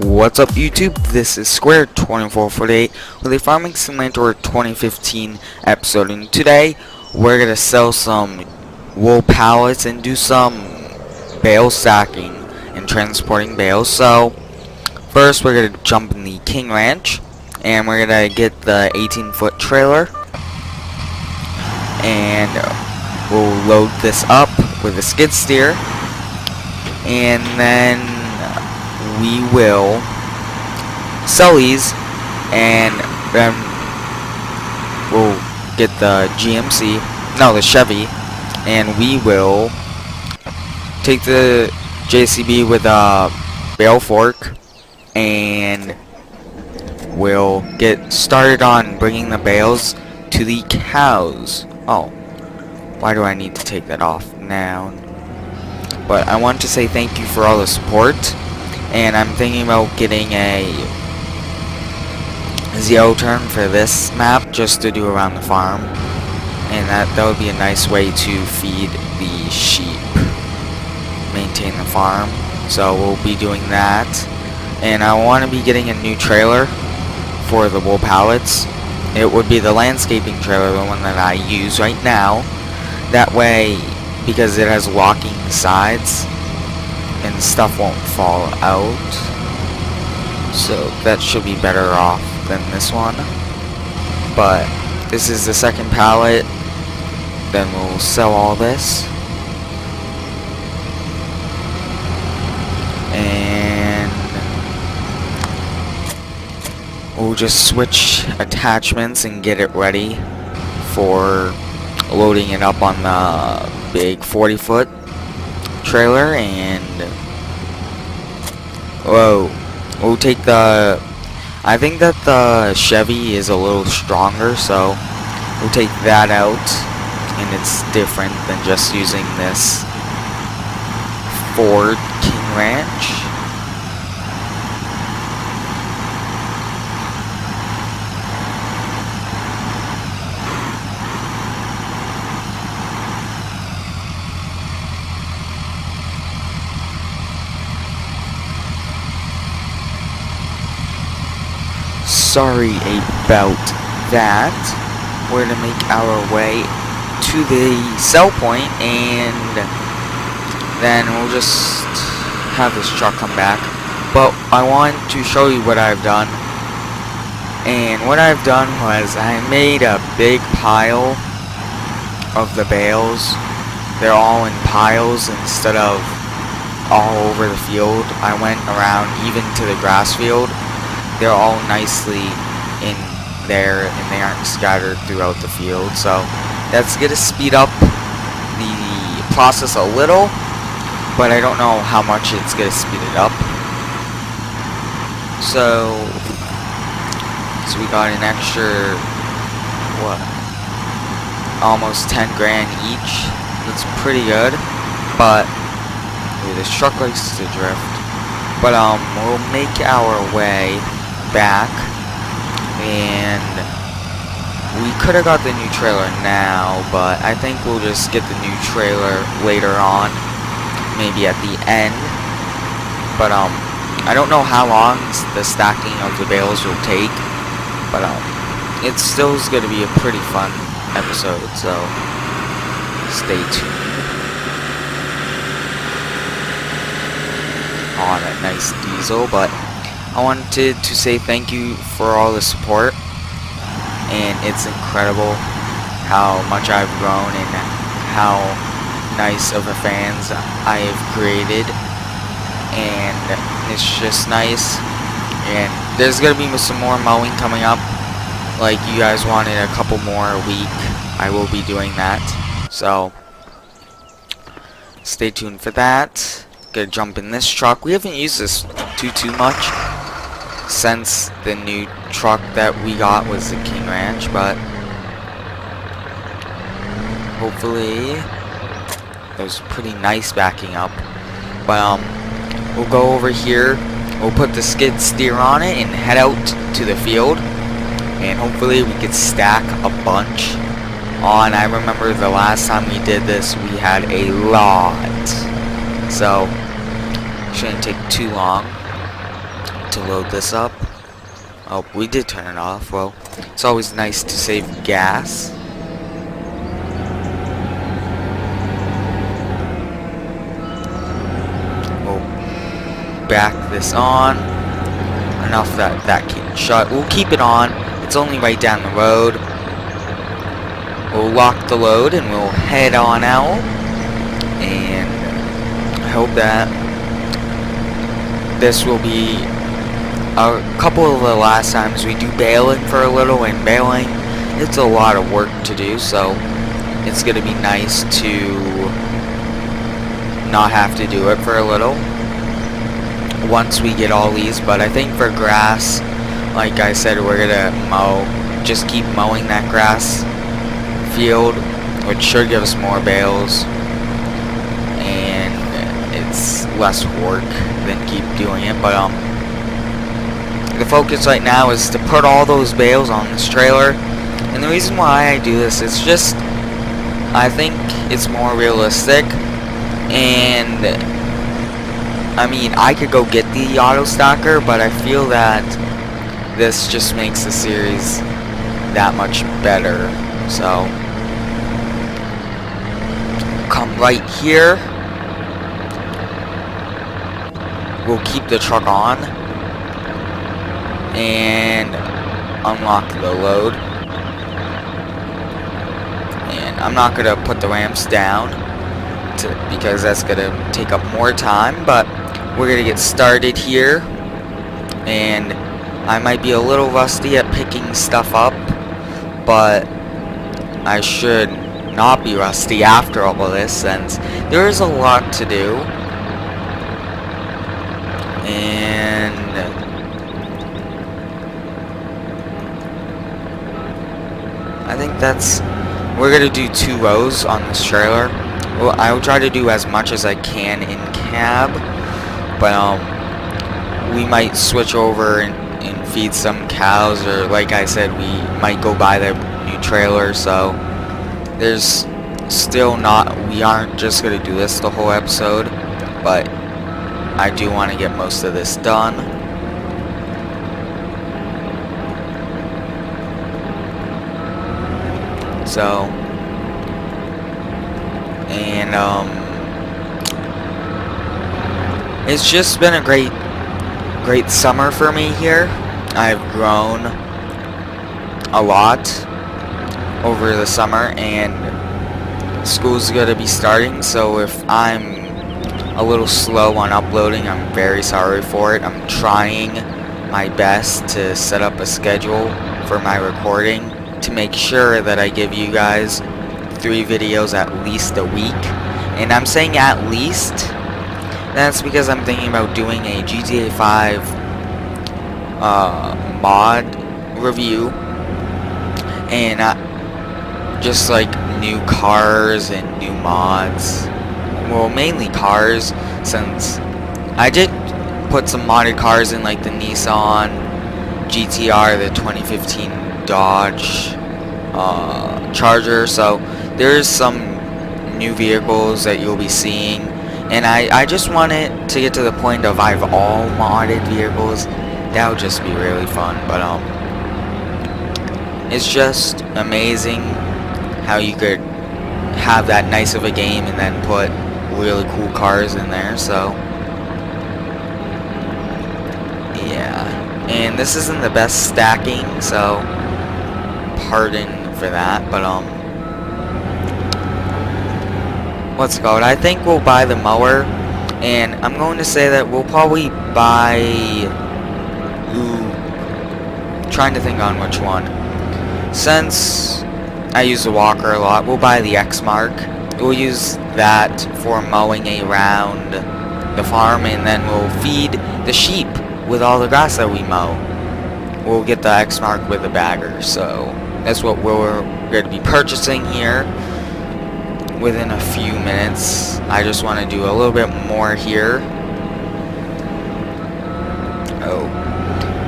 What's up YouTube? This is Square 2448 with a Farming Simulator 2015 episode, and today we're gonna sell some wool pallets and do some bale stacking and transporting bales. So first we're gonna jump in the King Ranch and we're gonna get the 18-foot trailer and we'll load this up with a skid steer, and then we will sell these, and then we'll get the the Chevy, and we will take the JCB with a bale fork, and we'll get started on bringing the bales to the cows. Oh, why do I need to take that off now? But I want to say thank you for all the support, and I'm thinking about getting a zero turn for this map just to do around the farm, and that would be a nice way to feed the sheep, maintain the farm. So we'll be doing that, and I want to be getting a new trailer for the wool pallets. It would be the landscaping trailer, the one that I use right now. That way, because it has locking sides and stuff won't fall out, so that should be better off than this one. But this is the second pallet, then we'll sell all this, and we'll just switch attachments and get it ready for loading it up on the big 40-foot trailer. And we'll take the, I think that the Chevy is a little stronger, so we'll take that out, and it's different than just using this Ford King Ranch. Sorry about that. We're gonna make our way to the sell point, and then we'll just have this truck come back. But I want to show you what I've done. And what I've done was I made a big pile of the bales. They're all in piles instead of all over the field. I went around even to the grass field. They're all nicely in there, and they aren't scattered throughout the field. So that's going to speed up the process a little, but I don't know how much it's going to speed it up. So we got an extra, what, almost 10 grand each. That's pretty good. But ooh, this truck likes to drift. But we'll make our way back, and we could have got the new trailer now, but I think we'll just get the new trailer later on, maybe at the end. But I don't know how long the stacking of the bales will take, but it still is going to be a pretty fun episode, so stay tuned. Oh, that nice diesel. But I wanted to say thank you for all the support, and it's incredible how much I've grown and how nice of a fans I have created, and it's just nice. And there's gonna be some more mowing coming up. Like you guys wanted a couple more a week, I will be doing that, so stay tuned for that. Gonna jump in this truck. We haven't used this too much since the new truck that we got was the King Ranch, but hopefully it was pretty nice backing up. But we'll go over here, we'll put the skid steer on it and head out to the field, and hopefully we could stack a bunch on. I remember the last time we did this we had a lot, so shouldn't take too long. to load this up. Oh, we did turn it off. Well, it's always nice to save gas. We'll back this on. Enough that can shut. We'll keep it on. It's only right down the road. We'll lock the load and we'll head on out. And I hope that this will be a couple of the last times we do baling for a little, and baling, it's a lot of work to do, so it's going to be nice to not have to do it for a little once we get all these. But I think for grass, like I said, we're going to just keep mowing that grass field, which should give us more bales, and it's less work than keep doing it. But the focus right now is to put all those bales on this trailer, and the reason why I do this is just I think it's more realistic. And I mean, I could go get the auto stacker, but I feel that this just makes the series that much better. So come right here. We'll keep the truck on and unlock the load. And I'm not going to put the ramps down because that's going to take up more time, but we're going to get started here. And I might be a little rusty at picking stuff up, but I should not be rusty after all of this, since there is a lot to do. And I think we're gonna do 2 rows on this trailer. Well, I will try to do as much as I can in cab, but we might switch over and feed some cows, or like I said, we might go buy the new trailer. So there's still we aren't just gonna do this the whole episode, but I do want to get most of this done. So, and it's just been a great summer for me here. I've grown a lot over the summer, and school's gonna be starting, so if I'm a little slow on uploading, I'm very sorry for it. I'm trying my best to set up a schedule for my recording to make sure that I give you guys 3 videos at least a week. And I'm saying at least, that's because I'm thinking about doing a GTA 5 mod review, and just like new cars and new mods. Well, mainly cars, since I did put some modded cars in, like the Nissan GTR, the 2015 Dodge Charger. So there's some new vehicles that you'll be seeing, and I just want it to get to the point of I have all modded vehicles. That would just be really fun. But it's just amazing how you could have that nice of a game and then put really cool cars in there. So yeah, and this isn't the best stacking, so pardon for that. But what's it called? I think we'll buy the mower, and I'm going to say that we'll probably buy, trying to think on which one. Since I use the walker a lot, we'll buy the X Mark. We'll use that for mowing around the farm, and then we'll feed the sheep with all the grass that we mow. We'll get the X Mark with the bagger. So that's what we're going to be purchasing here within a few minutes. I just want to do a little bit more here. Oh,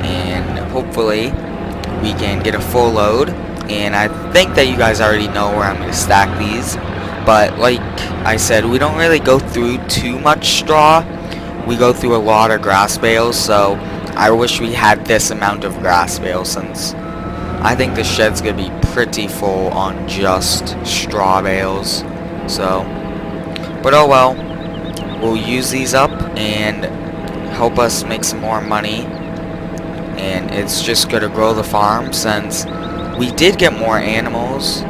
and hopefully we can get a full load. And I think that you guys already know where I'm going to stack these, but like I said, we don't really go through too much straw. We go through a lot of grass bales, so I wish we had this amount of grass bales, since I think the shed's gonna be pretty full on just straw bales. So, but oh well, we'll use these up and help us make some more money, and it's just gonna grow the farm, since we did get more animals.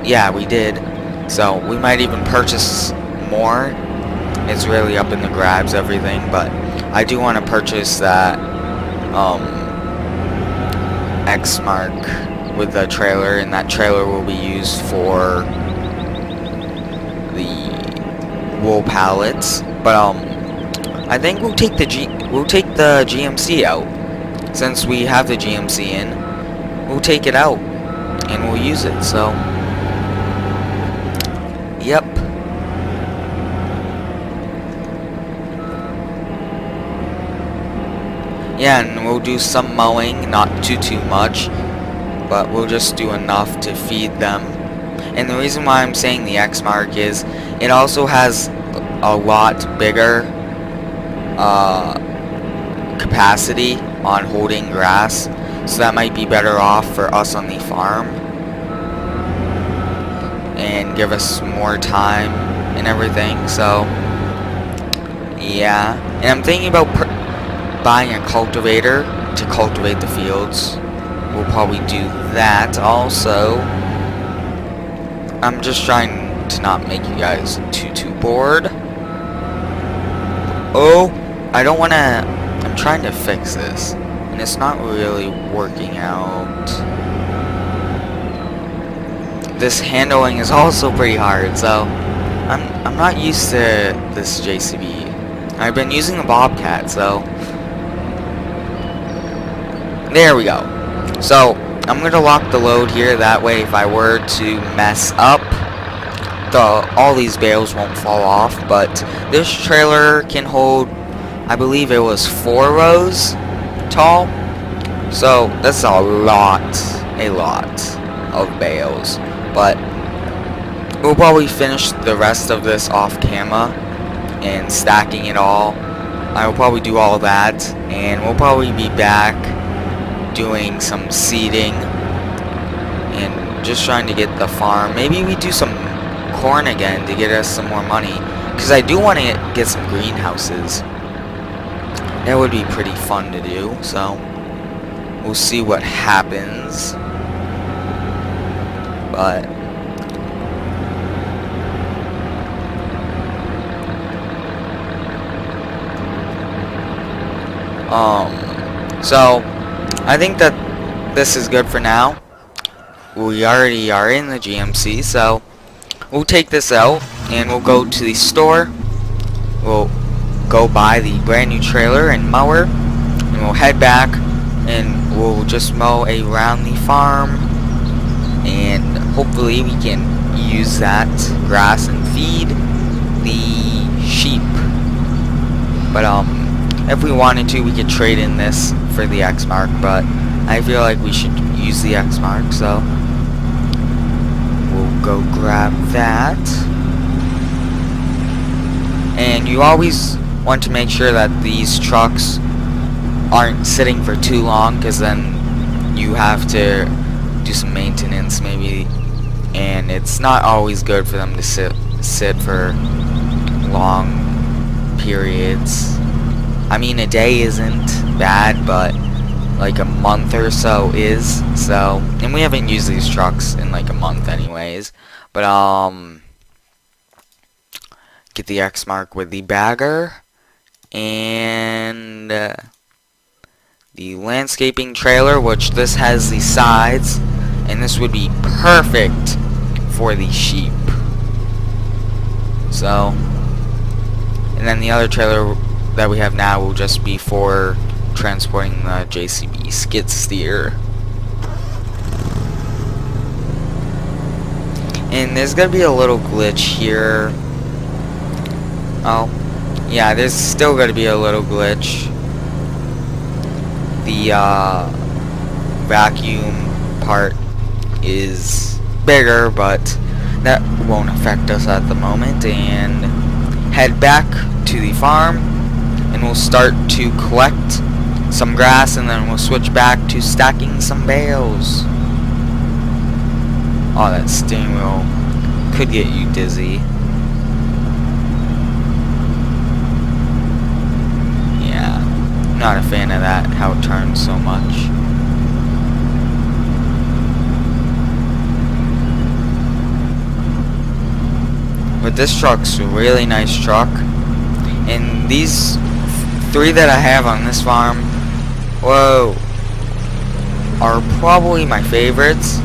Yeah, we did. So we might even purchase more. It's really up in the grabs, everything, but I do want to purchase that X mark with the trailer, and that trailer will be used for the wool pallets. But I think we'll take the GMC out, since we have the GMC in. We'll take it out and we'll use it. So, yep. Yeah, and we'll do some mowing, not too much, but we'll just do enough to feed them. And the reason why I'm saying the X mark is it also has a lot bigger capacity on holding grass, so that might be better off for us on the farm and give us more time and everything. So yeah, and I'm thinking about buying a cultivator to cultivate the fields. We'll probably do that also. I'm just trying to not make you guys too bored. Oh, I don't want to. I'm trying to fix this, and it's not really working out. This handling is also pretty hard, so I'm not used to this JCB. I've been using the Bobcat, so there we go. So I'm gonna lock the load here, that way if I were to mess up, all these bales won't fall off. But this trailer can hold, I believe it was 4 rows tall, so that's a lot of bales. But we'll probably finish the rest of this off camera and stacking it all. I will probably do all that, and we'll probably be back doing some seeding and just trying to get the farm. Maybe we do some corn again to get us some more money, because I do want to get some greenhouses. That would be pretty fun to do, so we'll see what happens. But so I think that this is good for now. We already are in the GMC, so we'll take this out and we'll go to the store. We'll go buy the brand new trailer and mower, and we'll head back and we'll just mow around the farm, and hopefully we can use that grass and feed the sheep. But if we wanted to, we could trade in this for the X mark, but I feel like we should use the X mark, so we'll go grab that. And you always want to make sure that these trucks aren't sitting for too long, because then you have to do some maintenance maybe, and it's not always good for them to sit for long periods. I mean, a day isn't bad, but like a month or so is. So, and we haven't used these trucks in like a month anyways. But get the X mark with the bagger and the landscaping trailer, which this has the sides, and this would be perfect for the sheep. So, and then the other trailer that we have now will just be for transporting the JCB skid steer. And there's gonna be a little glitch here. Oh, yeah, there's still gonna be a little glitch. The vacuum part is bigger, but that won't affect us at the moment. And head back to the farm, and we'll start to collect some grass, and then we'll switch back to stacking some bales. Oh, that steering wheel could get you dizzy. Yeah, not a fan of that, how it turns so much. But this truck's a really nice truck. And these 3 that I have on this farm, whoa, are probably my favorites,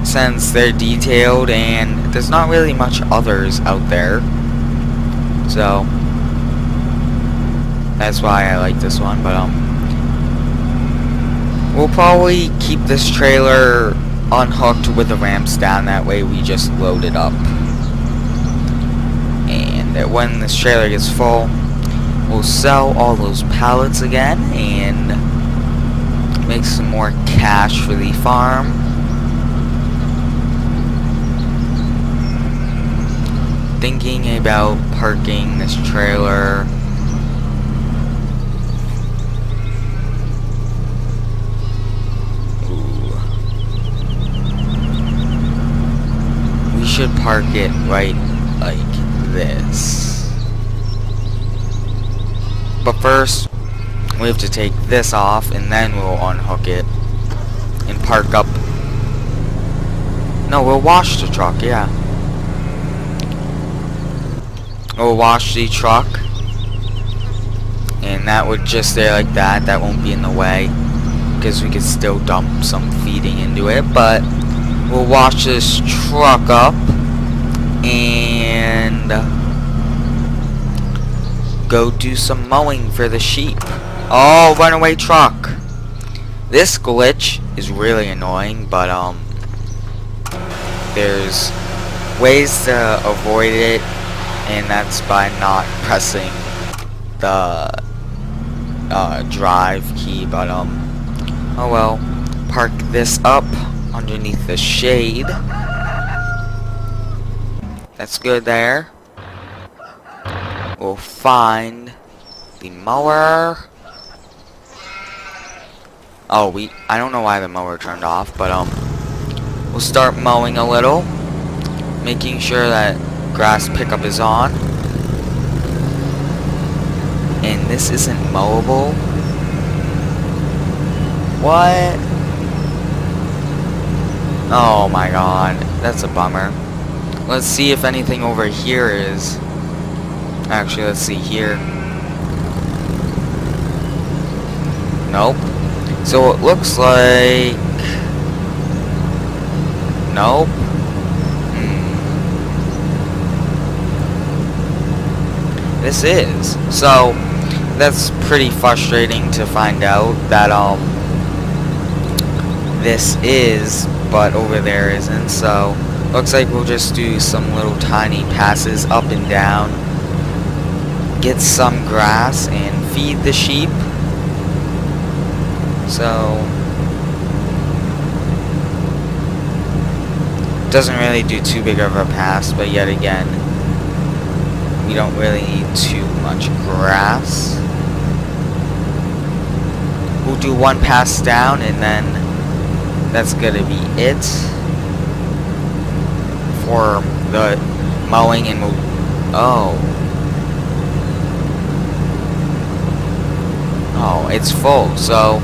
since they're detailed and there's not really much others out there. So that's why I like this one. But we'll probably keep this trailer unhooked with the ramps down, that way we just load it up. And when this trailer gets full, we'll sell all those pallets again and make some more cash for the farm. Thinking about parking this trailer. Ooh. We should park it right like this. But first, we have to take this off, and then we'll unhook it and park up. No, we'll wash the truck, yeah. We'll wash the truck, and that would just stay like that. That won't be in the way, because we could still dump some feeding into it. But we'll wash this truck up and go do some mowing for the sheep. Oh, runaway truck. This glitch is really annoying, but there's ways to avoid it, and that's by not pressing the drive key. But oh well. Park this up underneath the shade. That's good there. We'll find the mower. Oh, I don't know why the mower turned off, but we'll start mowing a little, making sure that grass pickup is on. And this isn't mowable. What? Oh my god, that's a bummer. Let's see if anything over here is. Actually, let's see here. Nope. So it looks like... Nope. This is. So that's pretty frustrating to find out that this is, but over there isn't. So looks like we'll just do some little tiny passes up and down, get some grass and feed the sheep. So doesn't really do too big of a pass, but yet again, we don't really need too much grass. We'll do one pass down, and then that's gonna be it for the mowing. And we'll... Oh, it's full. So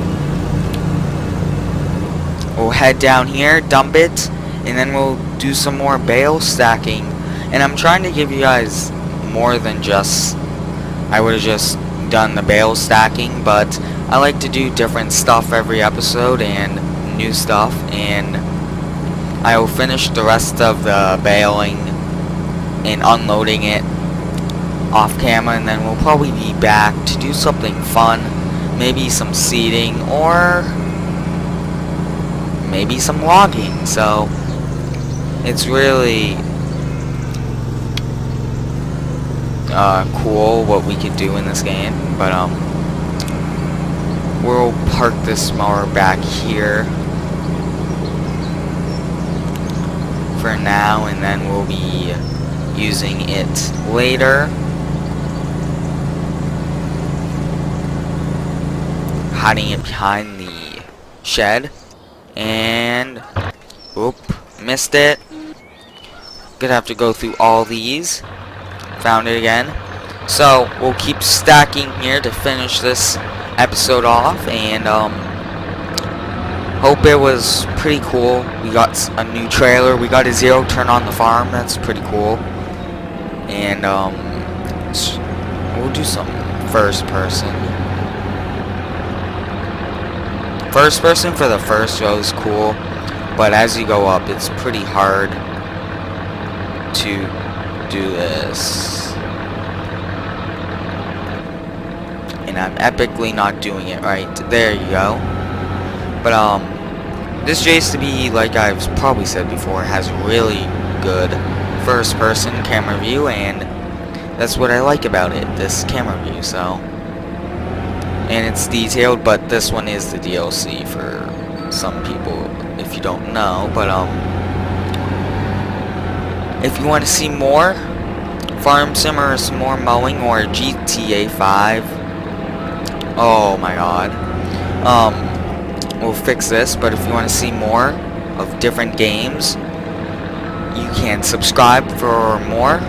we'll head down here, dump it, and then we'll do some more bale stacking. And I'm trying to give you guys more than just... I would have just done the bale stacking, but I like to do different stuff every episode and new stuff, and I will finish the rest of the baling and unloading it off camera, and then we'll probably be back to do something fun, maybe some seeding or maybe some logging. So it's really cool what we could do in this game. But we'll park this mower back here for now, and then we'll be using it later. hiding it behind the shed. And oop, missed it. Gonna have to go through all these. Found it again. So we'll keep stacking here to finish this episode off, and hope it was pretty cool. We got a new trailer. We got a 0 turn on the farm. That's pretty cool. And we'll do some first person. First person for the first row is cool, but as you go up, it's pretty hard to do this. And I'm epically not doing it right. There you go. But this JSTB, like I've probably said before, has really good first person camera view, and that's what I like about it, this camera view. So, and it's detailed, but this one is the DLC for some people if you don't know. But if you want to see more Farm Sim or some more Mowing or GTA 5, oh my god, we'll fix this. But if you want to see more of different games, you can subscribe for more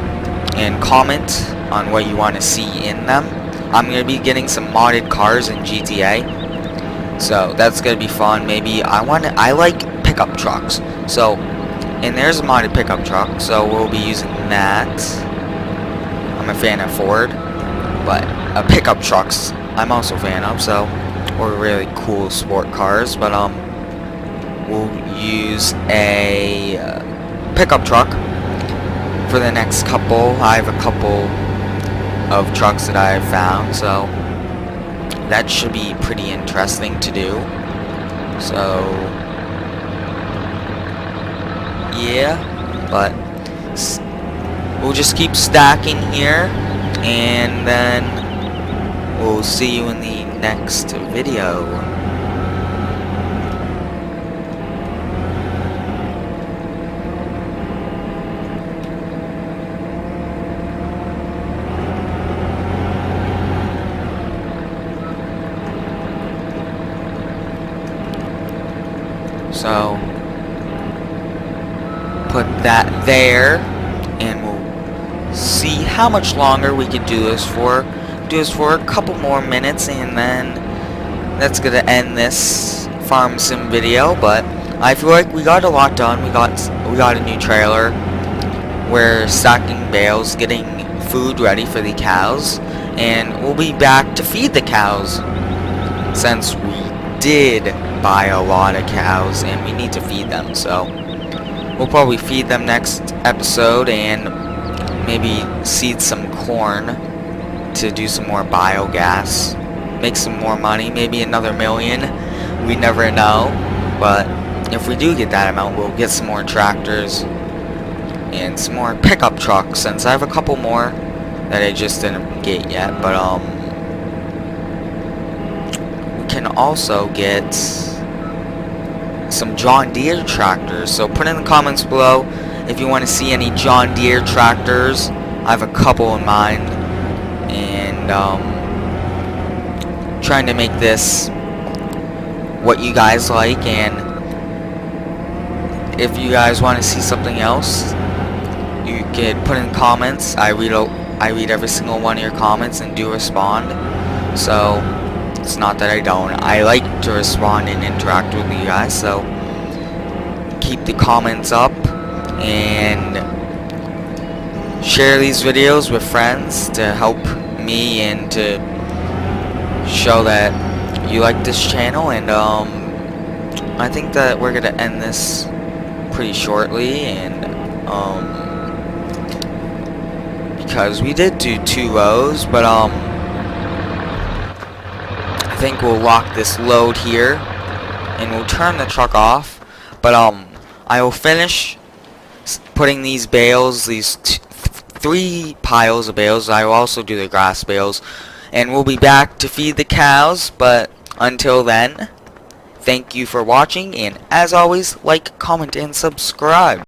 and comment on what you want to see in them. I'm going to be getting some modded cars in GTA, so that's going to be fun. Maybe I like pickup trucks, so, and there's a modded pickup truck, so we'll be using that. I'm a fan of Ford, but pickup trucks I'm also a fan of, so, or really cool sport cars. But we'll use a pickup truck for the next couple. I have a couple of trucks that I have found, so that should be pretty interesting to do. So yeah, but we'll just keep stacking here, and then we'll see you in the next video. So put that there, and we'll see how much longer we could do this for. Do this for a couple more minutes, and then that's gonna end this Farm Sim video. But I feel like we got a lot done. We got a new trailer. We're stocking bales, getting food ready for the cows, and we'll be back to feed the cows, since we did buy a lot of cows and we need to feed them. So we'll probably feed them next episode, and maybe seed some corn to do some more biogas, make some more money, maybe another million. We never know. But if we do get that amount, we'll get some more tractors and some more pickup trucks, since I have a couple more that I just didn't get yet. But we can also get some John Deere tractors. So put in the comments below if you want to see any John Deere tractors. I have a couple in mind, and trying to make this what you guys like. And if you guys want to see something else, you can put in comments. I read every single one of your comments and do respond. So it's not that I don't. I like to respond and interact with you guys. So keep the comments up, and share these videos with friends to help me and to show that you like this channel. And I think that we're gonna end this pretty shortly, and because we did do 2 rows, but I think we'll lock this load here and we'll turn the truck off. But I will finish putting these bales, these 3 piles of bales. I will also do the grass bales, and we'll be back to feed the cows. But until then, thank you for watching, and as always, like, comment, and subscribe.